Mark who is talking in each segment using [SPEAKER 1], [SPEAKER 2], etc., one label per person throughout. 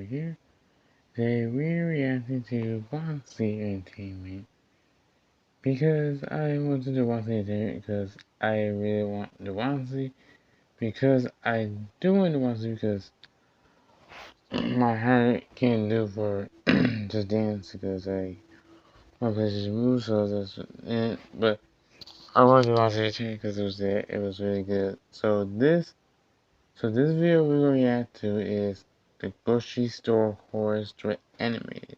[SPEAKER 1] here. Today we're reacting to Wansee Entertainment. Because I want to do Wansee Entertainment because I really want the Wansee. Because I do want the Wansee because my heart can't do for just dance because I my places move, so that's it. But I want to watch it because it was there. It was really good. So this video we're gonna react to is the grocery store horror story animated.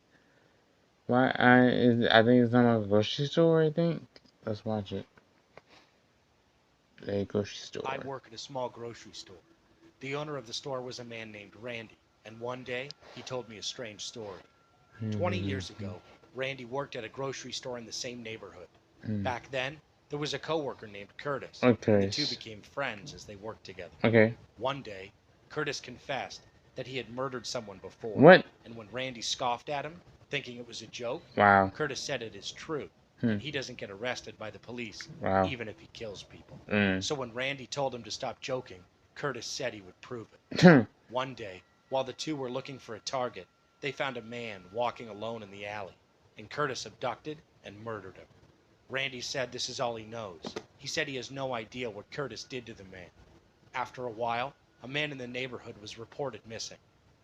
[SPEAKER 1] I think it's on a grocery store. I think. Let's watch it. A grocery store.
[SPEAKER 2] I work at a small grocery store. The owner of the store was a man named Randy, and one day he told me a strange story. 20 years ago, Randy worked at a grocery store in the same neighborhood. Back then, there was a coworker named Curtis, and the two became friends as they worked together.
[SPEAKER 1] Okay.
[SPEAKER 2] One day, Curtis confessed that he had murdered someone before.
[SPEAKER 1] What?
[SPEAKER 2] And when Randy scoffed at him, thinking it was a joke,
[SPEAKER 1] Wow.
[SPEAKER 2] Curtis said it is true, and he doesn't get arrested by the police,
[SPEAKER 1] Wow.
[SPEAKER 2] even if he kills people. So when Randy told him to stop joking, Curtis said he would prove it. One day, while the two were looking for a target, they found a man walking alone in the alley, and Curtis abducted and murdered him. Randy said this is all he knows. He said he has no idea what Curtis did to the man. After a while, a man in the neighborhood was reported missing.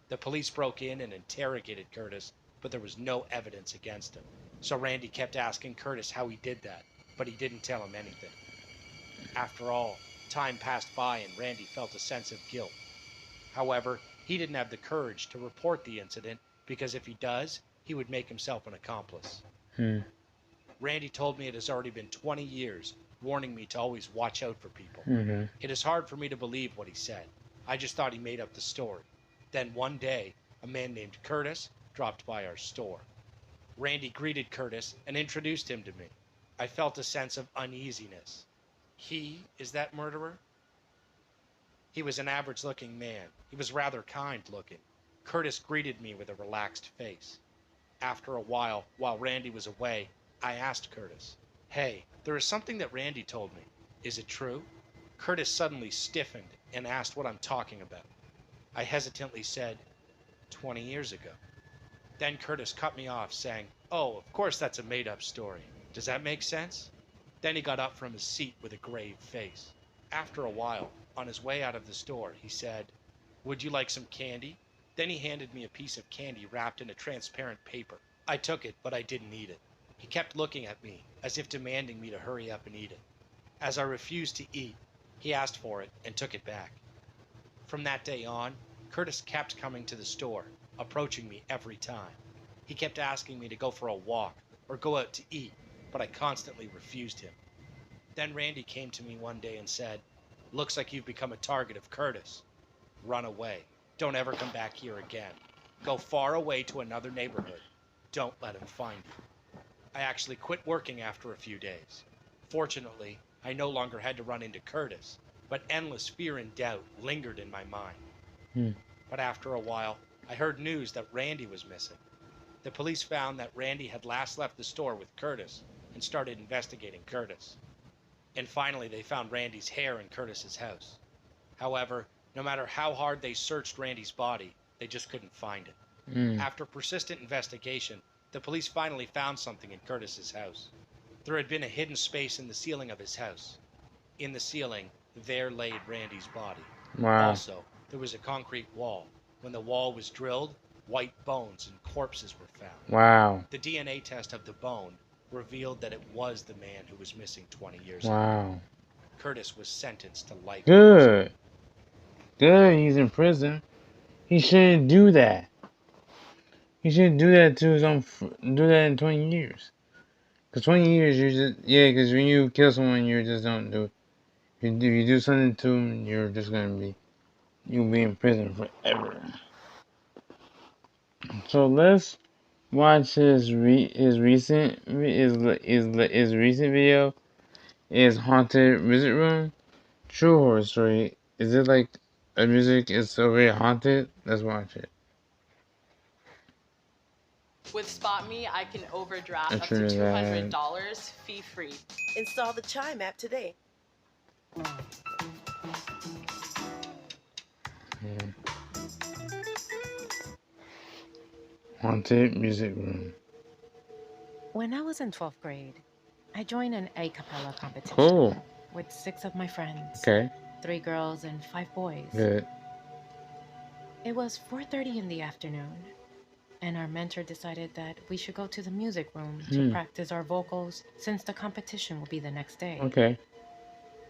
[SPEAKER 2] The police broke in and interrogated Curtis, but there was no evidence against him. So Randy kept asking Curtis how he did that, but he didn't tell him anything. After all, time passed by and Randy felt a sense of guilt. However, he didn't have the courage to report the incident because if he does, he would make himself an accomplice. Randy told me it has already been 20 years, warning me to always watch out for people. It is hard for me to believe what he said. I just thought he made up the story. Then one day, a man named Curtis dropped by our store. Randy greeted Curtis and introduced him to me. I felt a sense of uneasiness. He is that murderer? He was an average-looking man. He was rather kind-looking. Curtis greeted me with a relaxed face. After a while Randy was away, I asked Curtis, "Hey, there is something that Randy told me. Is it true?" Curtis suddenly stiffened and asked what I'm talking about. I hesitantly said, 20 years ago. Then Curtis cut me off, saying, "Oh, of course that's a made-up story. Does that make sense?" Then he got up from his seat with a grave face. After a while, on his way out of the store, he said, "Would you like some candy?" Then he handed me a piece of candy wrapped in a transparent paper. I took it, but I didn't eat it. He kept looking at me, as if demanding me to hurry up and eat it. As I refused to eat, he asked for it and took it back. From that day on, Curtis kept coming to the store, approaching me every time. He kept asking me to go for a walk or go out to eat, but I constantly refused him. Then Randy came to me one day and said, "Looks like you've become a target of Curtis. Run away. Don't ever come back here again. Go far away to another neighborhood. Don't let him find you." I actually quit working after a few days. Fortunately, I no longer had to run into Curtis, but endless fear and doubt lingered in my mind. But after a while, I heard news that Randy was missing. The police found that Randy had last left the store with Curtis and started investigating Curtis. And finally, they found Randy's hair in Curtis's house. However, no matter how hard they searched Randy's body, they just couldn't find it. After persistent investigation, the police finally found something in Curtis's house. There had been a hidden space in the ceiling of his house. In the ceiling, there laid Randy's body.
[SPEAKER 1] Wow.
[SPEAKER 2] Also, there was a concrete wall. When the wall was drilled, white bones and corpses were found.
[SPEAKER 1] Wow.
[SPEAKER 2] The DNA test of the bone revealed that it was the man who was missing 20 years
[SPEAKER 1] Wow.
[SPEAKER 2] ago. Curtis was sentenced to life.
[SPEAKER 1] Good. Good. He's in prison. He shouldn't do that. He shouldn't do that to his own. Do that in 20 years. Cause 20 years, you're just Cause when you kill someone, you just don't do it. If you do something to them, you're just gonna you'll be in prison forever. So let's watch his recent video. Is Haunted Visit Room. True horror story. Is it like a music is so very haunted? Let's watch it.
[SPEAKER 3] With SpotMe, I can overdraft up to $200 fee-free.
[SPEAKER 4] Install the Chime app today.
[SPEAKER 1] Haunted music room.
[SPEAKER 5] When I was in 12th grade, I joined an a cappella competition
[SPEAKER 1] Cool.
[SPEAKER 5] with 6 of my friends.
[SPEAKER 1] Okay.
[SPEAKER 5] 3 girls and 5 boys.
[SPEAKER 1] Good.
[SPEAKER 5] It was 4:30 in the afternoon, and our mentor decided that we should go to the music room to practice our vocals since the competition will be the next day.
[SPEAKER 1] Okay.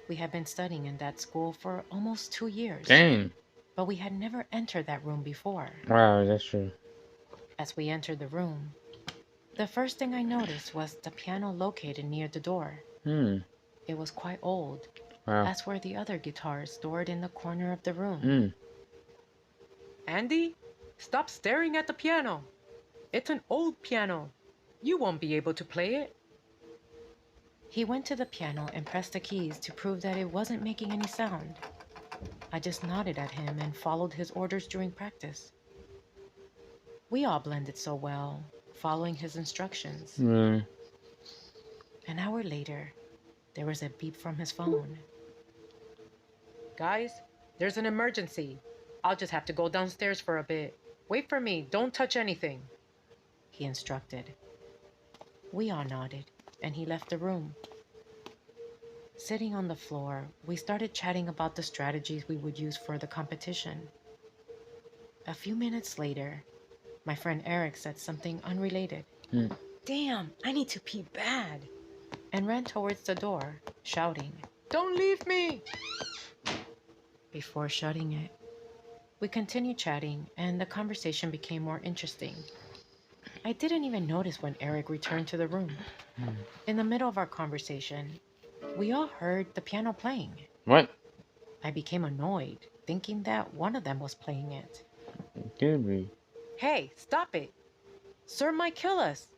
[SPEAKER 5] We had been studying in that school for almost 2 years.
[SPEAKER 1] Dang.
[SPEAKER 5] But we had never entered that room before.
[SPEAKER 1] Wow, that's true.
[SPEAKER 5] As we entered the room, the first thing I noticed was the piano located near the door. It was quite old, as were the other guitars stored in the corner of the room.
[SPEAKER 6] Andy, stop staring at the piano. It's an old piano. You won't be able to play it.
[SPEAKER 5] He went to the piano and pressed the keys to prove that it wasn't making any sound. I just nodded at him and followed his orders during practice. We all blended so well, following his instructions. An hour later, there was a beep from his phone.
[SPEAKER 6] Guys, there's an emergency. I'll just have to go downstairs for a bit. Wait for me. Don't touch anything,
[SPEAKER 5] he instructed. We all nodded, and he left the room. Sitting on the floor, we started chatting about the strategies we would use for the competition. A few minutes later, my friend Eric said something unrelated.
[SPEAKER 4] Damn, I need to pee bad.
[SPEAKER 5] And ran towards the door, shouting,
[SPEAKER 6] "Don't leave me!"
[SPEAKER 5] Before shutting it, we continued chatting, and the conversation became more interesting. I didn't even notice when Eric returned to the room. In the middle of our conversation, we all heard the piano playing.
[SPEAKER 1] What?
[SPEAKER 5] I became annoyed, thinking that one of them was playing it.
[SPEAKER 1] Kirby.
[SPEAKER 6] Hey, stop it. Sir might kill us,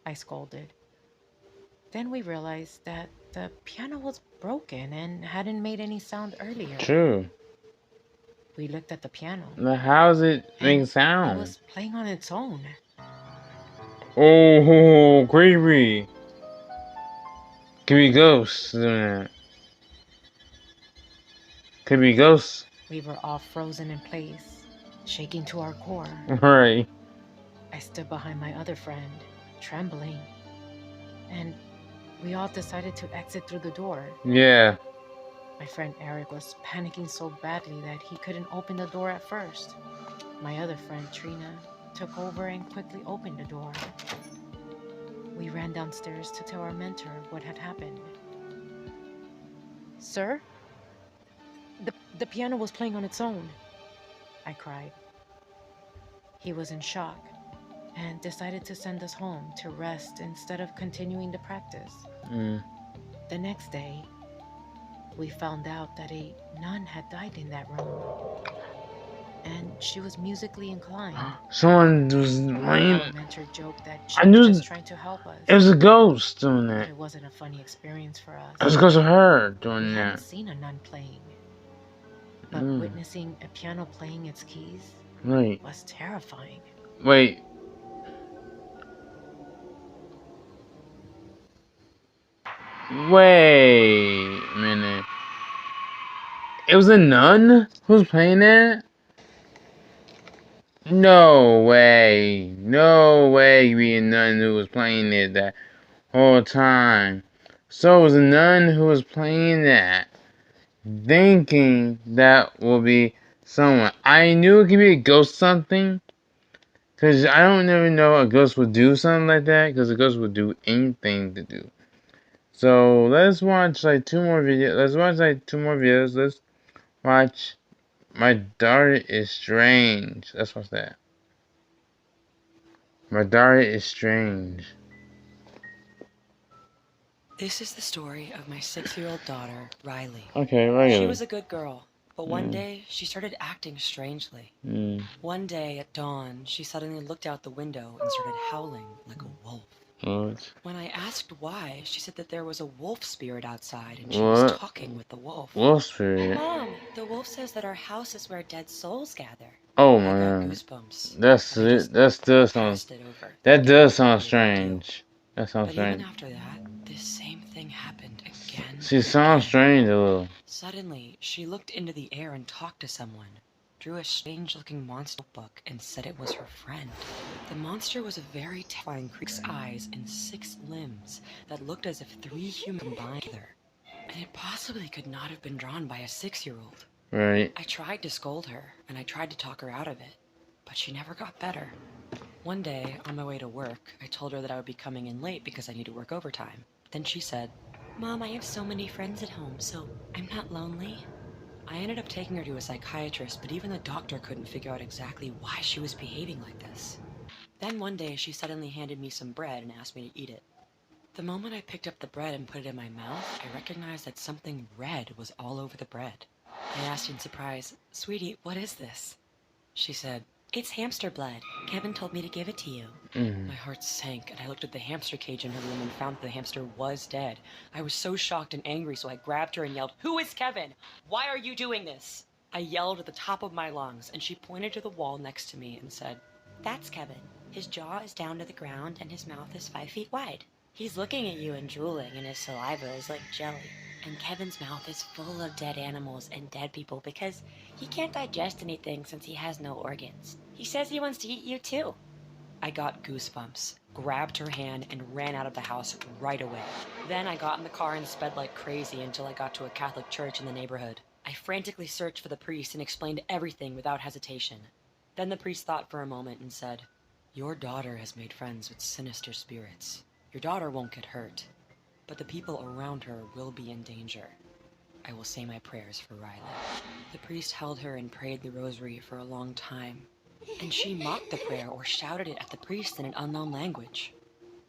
[SPEAKER 5] I scolded. Then we realized that the piano was broken and hadn't made any sound earlier.
[SPEAKER 1] True.
[SPEAKER 5] We looked at the piano.
[SPEAKER 1] How's it make sound?
[SPEAKER 5] It was playing on its own.
[SPEAKER 1] Oh, creepy. Could be ghosts doing that. Could be ghosts.
[SPEAKER 5] We were all frozen in place, shaking to our core.
[SPEAKER 1] Right.
[SPEAKER 5] I stood behind my other friend, trembling, and we all decided to exit through the door.
[SPEAKER 1] Yeah.
[SPEAKER 5] My friend Eric was panicking so badly that he couldn't open the door at first. My other friend, Trina, took over and quickly opened the door. We ran downstairs to tell our mentor what had happened. Sir? The piano was playing on its own, I cried. He was in shock and decided to send us home to rest instead of continuing the practice. The next day, we found out that a nun had died in that room, and she was musically inclined.
[SPEAKER 1] Someone was playing.
[SPEAKER 5] Our mentor joked that she was just trying to help us.
[SPEAKER 1] It was a ghost doing that.
[SPEAKER 5] It wasn't a funny experience for us.
[SPEAKER 1] It was because of her doing
[SPEAKER 5] We
[SPEAKER 1] that.
[SPEAKER 5] hadn't seen a nun playing, but witnessing a piano playing its keys was terrifying.
[SPEAKER 1] Wait. Wait a minute. It was a nun who was playing that? No way. No way you be a nun who was playing it that whole time. So it was a nun who was playing that, thinking that will be someone. I knew it could be a ghost something, because I don't ever know a ghost would do something like that, because a ghost would do anything to do. So let's watch like 2 more videos. Let's watch like 2 more videos. Let's watch My Daughter is Strange. Let's watch that. My Daughter is Strange.
[SPEAKER 7] This is the story of my 6-year-old daughter, Riley.
[SPEAKER 1] Okay, Riley.
[SPEAKER 7] She was a good girl, but one day she started acting strangely. One day at dawn, she suddenly looked out the window and started howling like a wolf.
[SPEAKER 1] What?
[SPEAKER 7] When I asked why, she said that there was a wolf spirit outside and she was talking with the wolf.
[SPEAKER 1] Wolf spirit?
[SPEAKER 7] Mom, the wolf says that our house is where dead souls gather.
[SPEAKER 1] Oh my
[SPEAKER 7] I got
[SPEAKER 1] god.
[SPEAKER 7] goosebumps.
[SPEAKER 1] That's it. That does sound strange. That sounds
[SPEAKER 7] But
[SPEAKER 1] strange.
[SPEAKER 7] even after that, this same thing happened again.
[SPEAKER 1] She sounds strange a little.
[SPEAKER 7] Suddenly, she looked into the air and talked to someone. drew a strange-looking monster book and said it was her friend. The monster was a very terrifying creature, 6 eyes and 6 limbs that looked as if 3 humans combined together. And it possibly could not have been drawn by a 6-year-old.
[SPEAKER 1] Right.
[SPEAKER 7] I tried to scold her, and I tried to talk her out of it, but she never got better. One day, on my way to work, I told her that I would be coming in late because I need to work overtime. Then she said, "Mom, I have so many friends at home, so I'm not lonely." I ended up taking her to a psychiatrist, but even the doctor couldn't figure out exactly why she was behaving like this. Then one day, she suddenly handed me some bread and asked me to eat it. The moment I picked up the bread and put it in my mouth, I recognized that something red was all over the bread. I asked in surprise, "Sweetie, what is this?" She said, "It's hamster blood. Kevin told me to give it to you." My heart sank, and I looked at the hamster cage in her room and found that the hamster was dead. I was so shocked and angry, so I grabbed her and yelled, "Who is Kevin? Why are you doing this?" I yelled at the top of my lungs, and she pointed to the wall next to me and said, "That's Kevin. His jaw is down to the ground, and his mouth is 5 feet wide. He's looking at you and drooling, and his saliva is like jelly. And Kevin's mouth is full of dead animals and dead people because he can't digest anything since he has no organs. He says he wants to eat you too." I got goosebumps, grabbed her hand, and ran out of the house right away. Then I got in the car and sped like crazy until I got to a Catholic church in the neighborhood. I frantically searched for the priest and explained everything without hesitation. Then the priest thought for a moment and said, "Your daughter has made friends with sinister spirits. Your daughter won't get hurt, but the people around her will be in danger. I will say my prayers for Riley." The priest held her and prayed the rosary for a long time, and she mocked the prayer or shouted it at the priest in an unknown language.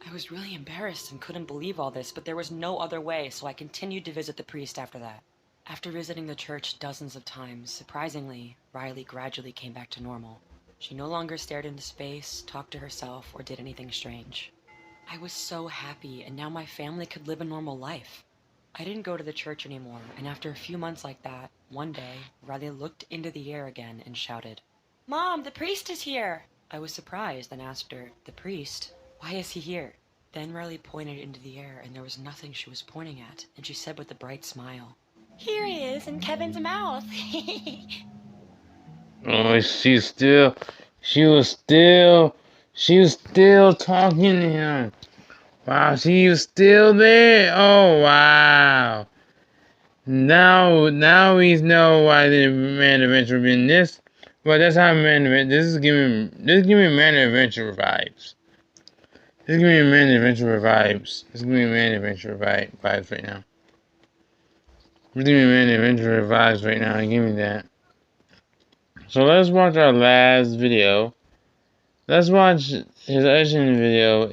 [SPEAKER 7] I was really embarrassed and couldn't believe all this, but there was no other way, so I continued to visit the priest after that. After visiting the church dozens of times, surprisingly, Riley gradually came back to normal. She no longer stared into space, talked to herself, or did anything strange. I was so happy, and now my family could live a normal life. I didn't go to the church anymore, and after a few months like that, one day, Riley looked into the air again and shouted, "Mom, the priest is here!" I was surprised and asked her, "The priest? Why is he here?" Then Riley pointed into the air, and there was nothing she was pointing at, and she said with a bright smile, "Here he is in Kevin's mouth."
[SPEAKER 1] Oh, she was still talking to him. Wow, she was still there. Oh, wow. Now we know why the Man Adventure been this. But that's how this is giving me Man Adventure vibes. This is giving me Man Adventure vibes. This is giving me Man Adventure vibes right now. This is giving me Man Adventure vibes right now. Give me that. So let's watch our last video. Let's watch his editing video.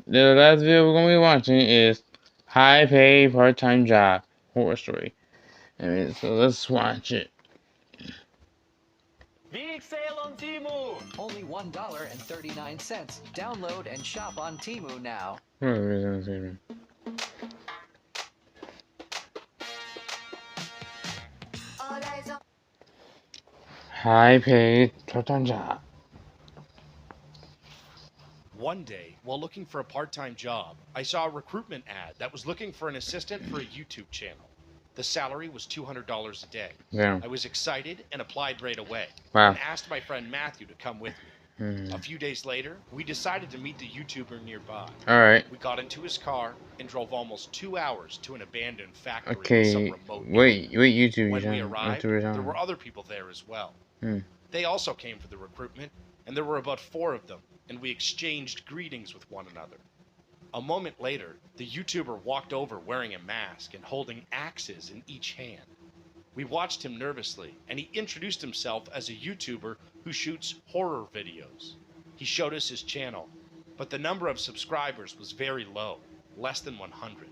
[SPEAKER 1] The last video we're going to be watching is High Paid Part-Time Job Horror Story. So let's watch it.
[SPEAKER 8] Big sale on Temu! Only $1.39. Download and shop on Temu now.
[SPEAKER 1] High paid part-time job.
[SPEAKER 2] One day, while looking for a part-time job, I saw a recruitment ad that was looking for an assistant for a YouTube channel. The salary was $200 a day.
[SPEAKER 1] Yeah.
[SPEAKER 2] I was excited and applied right away.
[SPEAKER 1] Wow.
[SPEAKER 2] And asked my friend Matthew to come with me. A few days later, we decided to meet the YouTuber nearby.
[SPEAKER 1] Alright.
[SPEAKER 2] We got into his car and drove almost 2 hours to an abandoned factory in
[SPEAKER 1] Okay,
[SPEAKER 2] some remote
[SPEAKER 1] wait, YouTube.
[SPEAKER 2] When we arrived, there were other people there as well. They also came for the recruitment, and there were about 4 of them, and we exchanged greetings with one another. A moment later, the YouTuber walked over wearing a mask and holding axes in each hand. We watched him nervously, and he introduced himself as a YouTuber who shoots horror videos. He showed us his channel, but the number of subscribers was very low, less than 100.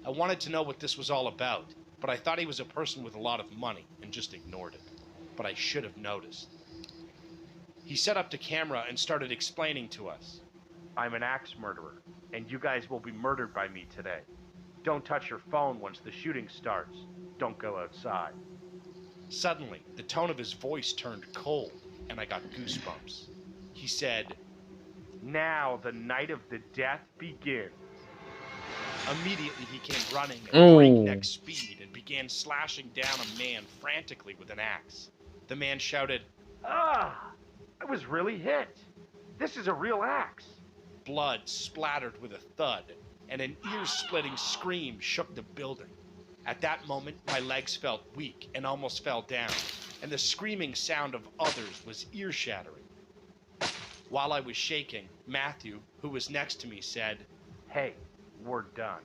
[SPEAKER 2] I wanted to know what this was all about, but I thought he was a person with a lot of money and just ignored it. But I should have noticed. He set up the camera and started explaining to us. "I'm an axe murderer, and you guys will be murdered by me today. Don't touch your phone once the shooting starts. Don't go outside." Suddenly, the tone of his voice turned cold, and I got goosebumps. He said, "Now the night of the death begins." Immediately, he came running at breakneck speed and began slashing down a man frantically with an axe. The man shouted,
[SPEAKER 9] "Ah! I was really hit. This is a real axe."
[SPEAKER 2] Blood splattered with a thud, and an ear-splitting scream shook the building. At that moment, my legs felt weak and almost fell down, and the screaming sound of others was ear-shattering. While I was shaking, Matthew, who was next to me, said,
[SPEAKER 9] "Hey, we're done."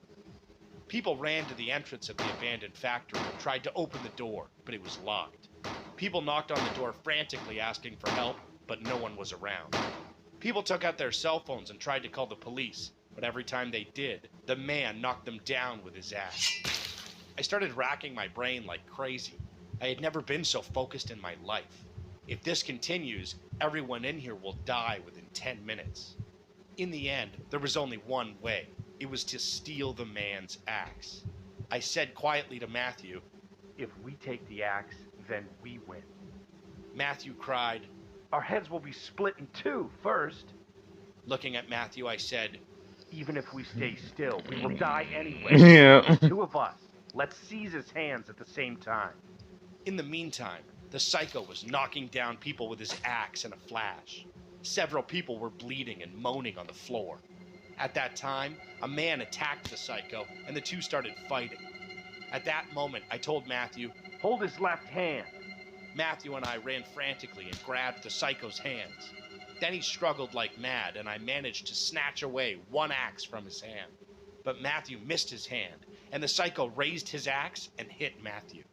[SPEAKER 2] People ran to the entrance of the abandoned factory and tried to open the door, but it was locked. People knocked on the door frantically asking for help, but no one was around. People took out their cell phones and tried to call the police, but every time they did, the man knocked them down with his axe. I started racking my brain like crazy. I had never been so focused in my life. If this continues, everyone in here will die within 10 minutes. In the end, there was only one way. It was to steal the man's axe. I said quietly to Matthew,
[SPEAKER 9] "If we take the axe, then we win."
[SPEAKER 2] Matthew cried,
[SPEAKER 9] "Our heads will be split in two first."
[SPEAKER 2] Looking at Matthew, I said,
[SPEAKER 9] "Even if we stay still, we will die anyway."
[SPEAKER 1] Yeah.
[SPEAKER 9] Two of us. Let's seize his hands at the same time.
[SPEAKER 2] In the meantime, the psycho was knocking down people with his axe in a flash. Several people were bleeding and moaning on the floor. At that time, a man attacked the psycho, and the two started fighting. At that moment, I told Matthew,
[SPEAKER 9] "Hold his left hand."
[SPEAKER 2] Matthew and I ran frantically and grabbed the psycho's hands. Then he struggled like mad, and I managed to snatch away one axe from his hand. But Matthew missed his hand, and the psycho raised his axe and hit Matthew.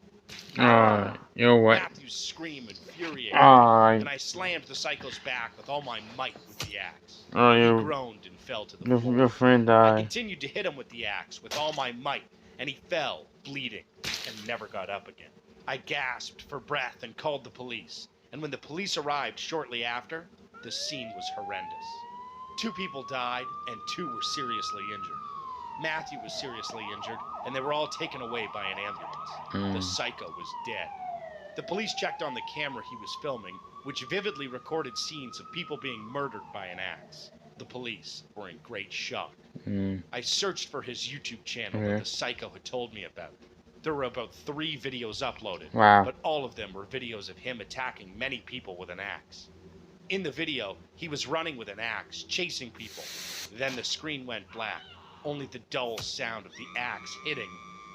[SPEAKER 1] You're what?
[SPEAKER 2] Matthew's scream infuriated me, and I slammed the psycho's back with all my might with the axe. He groaned and fell to the floor.
[SPEAKER 1] Your friend
[SPEAKER 2] I
[SPEAKER 1] died.
[SPEAKER 2] continued to hit him with the axe with all my might, and he fell, bleeding, and never got up again. I gasped for breath and called the police, and when the police arrived shortly after, the scene was horrendous. 2 people died, and 2 were seriously injured. Matthew was seriously injured, and they were all taken away by an ambulance. The psycho was dead. The police checked on the camera he was filming, which vividly recorded scenes of people being murdered by an axe. The police were in great shock. I searched for his YouTube channel that the psycho had told me about. There were about 3 videos uploaded, but all of them were videos of him attacking many people with an axe. In the video, he was running with an axe, chasing people. Then the screen went black. Only the dull sound of the axe hitting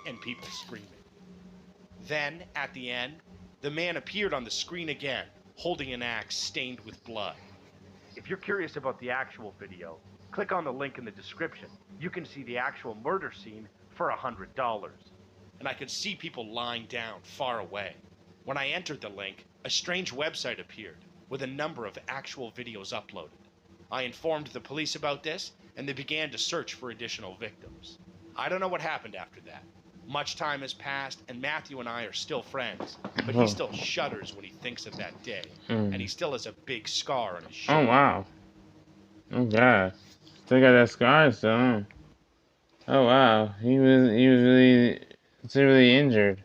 [SPEAKER 2] and people screaming. Then, at the end, the man appeared on the screen again, holding an axe stained with blood.
[SPEAKER 9] If you're curious about the actual video, click on the link in the description. You can see the actual murder scene for $100.
[SPEAKER 2] And I could see people lying down far away. When I entered the link, a strange website appeared with a number of actual videos uploaded. I informed the police about this, and they began to search for additional victims. I don't know what happened after that. Much time has passed, and Matthew and I are still friends, but he still shudders when he thinks of that day, and he still has a big scar on his shoulder.
[SPEAKER 1] Oh, wow. Oh, God. Still got that scar still. Oh, wow. He was really severely injured.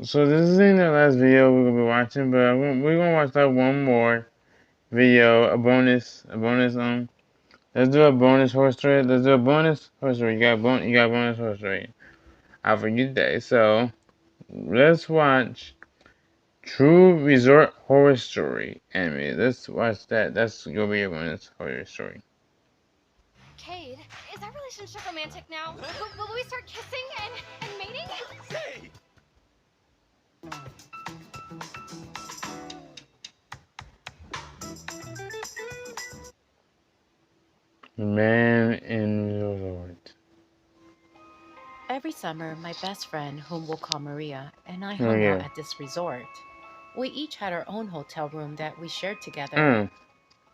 [SPEAKER 1] So this isn't the last video we're going to be watching, but we're going to watch like one more video, a bonus, let's do a bonus horse story. Let's do a bonus horse story. You got bonus horse story out for you today. So let's watch True Resort Horror Story anime. Let's watch that. That's gonna be a bonus horror story.
[SPEAKER 10] Cade, is our relationship romantic now? Will we start kissing and mating?
[SPEAKER 2] Hey!
[SPEAKER 1] Man in Resort.
[SPEAKER 5] Every summer, my best friend, whom we'll call Maria, and I hung out at this resort. We each had our own hotel room that we shared together.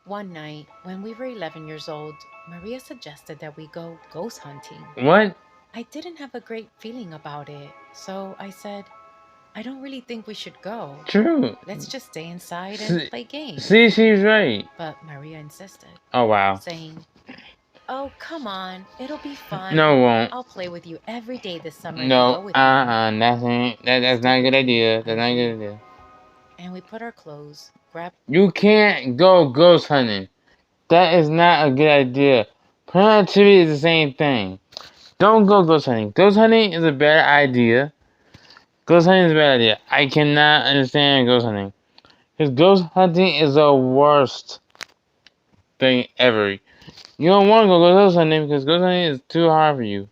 [SPEAKER 5] One night, when we were 11 years old, Maria suggested that we go ghost hunting.
[SPEAKER 1] What?
[SPEAKER 5] I didn't have a great feeling about it, so I said, I don't really think we should go.
[SPEAKER 1] True.
[SPEAKER 5] Let's just stay inside and play games.
[SPEAKER 1] See, she's right.
[SPEAKER 5] But Maria insisted.
[SPEAKER 1] Oh, wow.
[SPEAKER 5] Saying, oh, come on. It'll be fun.
[SPEAKER 1] No, it won't.
[SPEAKER 5] I'll play with you every day this summer.
[SPEAKER 1] No, that's not a good idea. That's not a good idea.
[SPEAKER 5] And we put our clothes, grabbed...
[SPEAKER 1] You can't go ghost hunting. That is not a good idea. Paranormal activity is the same thing. Don't go ghost hunting. Ghost hunting is a bad idea. Ghost hunting is a bad idea. I cannot understand ghost hunting. Because ghost hunting is the worst thing ever. You don't want to go ghost hunting because ghost hunting is too hard for you.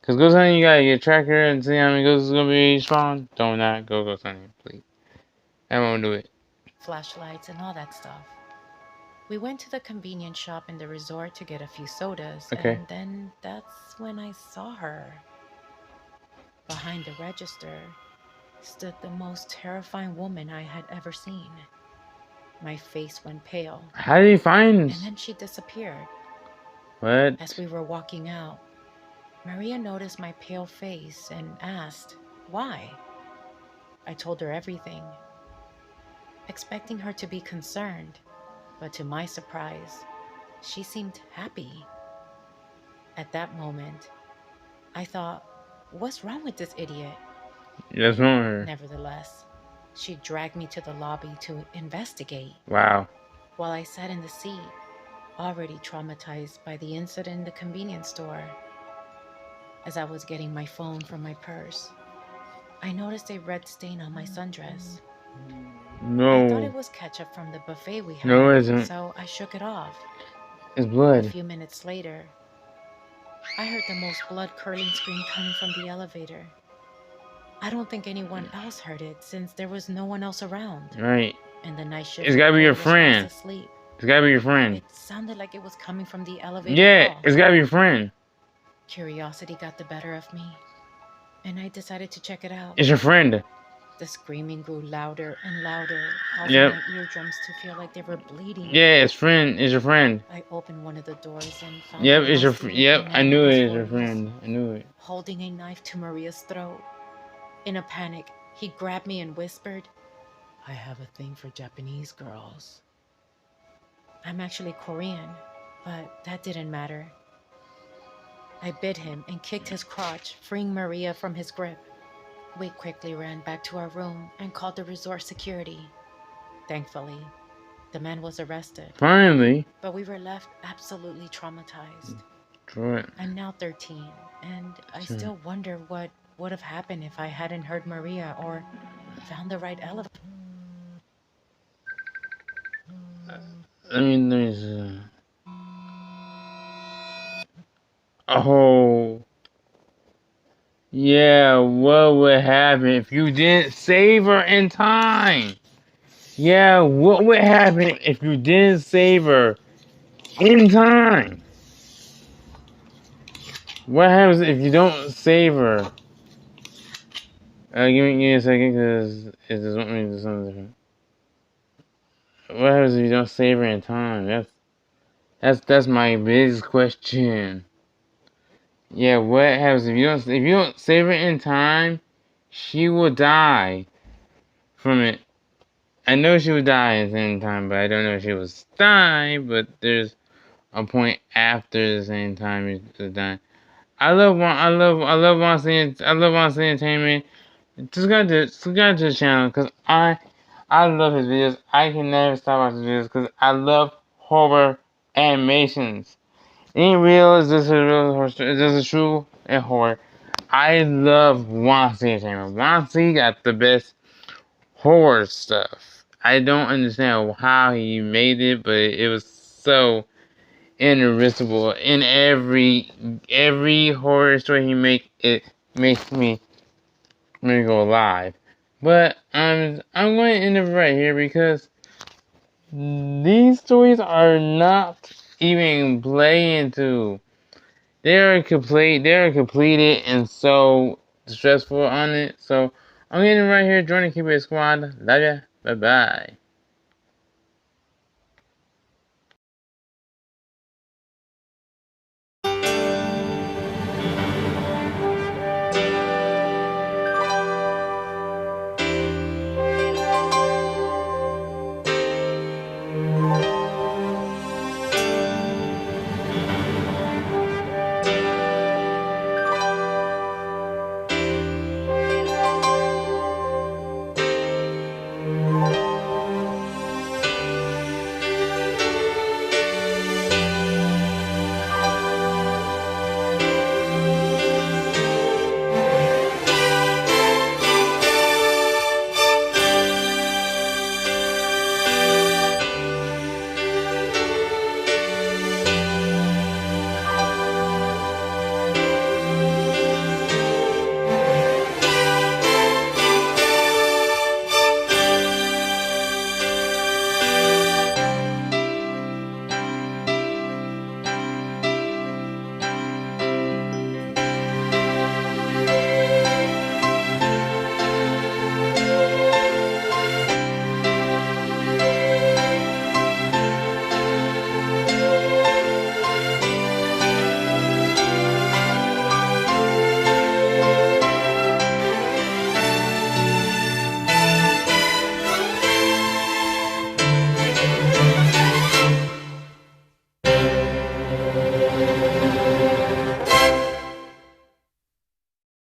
[SPEAKER 1] Because ghost hunting, you gotta get a tracker and see how many ghosts is gonna be spawned. Don't not go ghost hunting, please. I won't do it.
[SPEAKER 5] Flashlights and all that stuff. We went to the convenience shop in the resort to get a few sodas, and then that's when I saw her. Behind the register stood the most terrifying woman I had ever seen. My face went pale.
[SPEAKER 1] How did you find?
[SPEAKER 5] And then she disappeared.
[SPEAKER 1] What?
[SPEAKER 5] As we were walking out, Maria noticed my pale face and asked, why? I told her everything, expecting her to be concerned, but to my surprise, she seemed happy. At that moment, I thought, what's wrong with this idiot?
[SPEAKER 1] That's not her.
[SPEAKER 5] Nevertheless, she dragged me to the lobby to investigate.
[SPEAKER 1] Wow.
[SPEAKER 5] While I sat in the seat, already traumatized by the incident in the convenience store. As I was getting my phone from my purse, I noticed a red stain on my sundress.
[SPEAKER 1] No.
[SPEAKER 5] I thought it was ketchup from the buffet we had,
[SPEAKER 1] no, it isn't.
[SPEAKER 5] So I shook it off.
[SPEAKER 1] It's blood.
[SPEAKER 5] A few minutes later, I heard the most blood-curdling scream coming from the elevator. I don't think anyone else heard it since there was no one else around.
[SPEAKER 1] Right.
[SPEAKER 5] And the night shift.
[SPEAKER 1] It's gotta be your friend.
[SPEAKER 5] Asleep.
[SPEAKER 1] It's gotta be your friend.
[SPEAKER 5] It sounded like it was coming from the elevator.
[SPEAKER 1] Yeah,
[SPEAKER 5] hall.
[SPEAKER 1] it's gotta be your friend.
[SPEAKER 5] Curiosity got the better of me, and I decided to check it out.
[SPEAKER 1] It's your friend.
[SPEAKER 5] The screaming grew louder and louder, causing my eardrums to feel like they were bleeding.
[SPEAKER 1] Yeah, it's friend. It's your friend.
[SPEAKER 5] I opened one of the doors and found.
[SPEAKER 1] Yep, it's your. Yep, I knew it was your friend. I knew it.
[SPEAKER 5] Holding a knife to Maria's throat. In a panic, he grabbed me and whispered, "I have a thing for Japanese girls." I'm actually Korean, but that didn't matter. I bit him and kicked his crotch, freeing Maria from his grip. We quickly ran back to our room and called the resort security. Thankfully, the man was arrested.
[SPEAKER 1] Finally.
[SPEAKER 5] But we were left absolutely traumatized.
[SPEAKER 1] Right.
[SPEAKER 5] I'm now 13, and I still wonder what would have happened if I hadn't heard Maria or found the right elevator.
[SPEAKER 1] I mean, there's oh. Yeah, what would happen if you didn't save her in time? Yeah, what would happen if you didn't save her in time? What happens if you don't save her? Give me a second, because it doesn't want me to do something different. What happens if you don't save her in time? That's my biggest question. Yeah, what happens if you don't save her in time? She will die from it. I know she would die at the same time, but I don't know if she will die. But there's a point after the same time she's dying. I love Wansee Entertainment. Subscribe to the channel because I love his videos. I can never stop watching videos because I love horror animations. Ain't real, is this a real horror story? Is this a true and horror? I love Wansee Entertainment. Wansee got the best horror stuff. I don't understand how he made it, but it was so irresistible. In every horror story he make, it makes me go live. But I'm going to end it right here because these stories are not even playing to. They are completed and so stressful on it. So I'm getting right here. Join the Kirby squad. Love ya. Bye bye.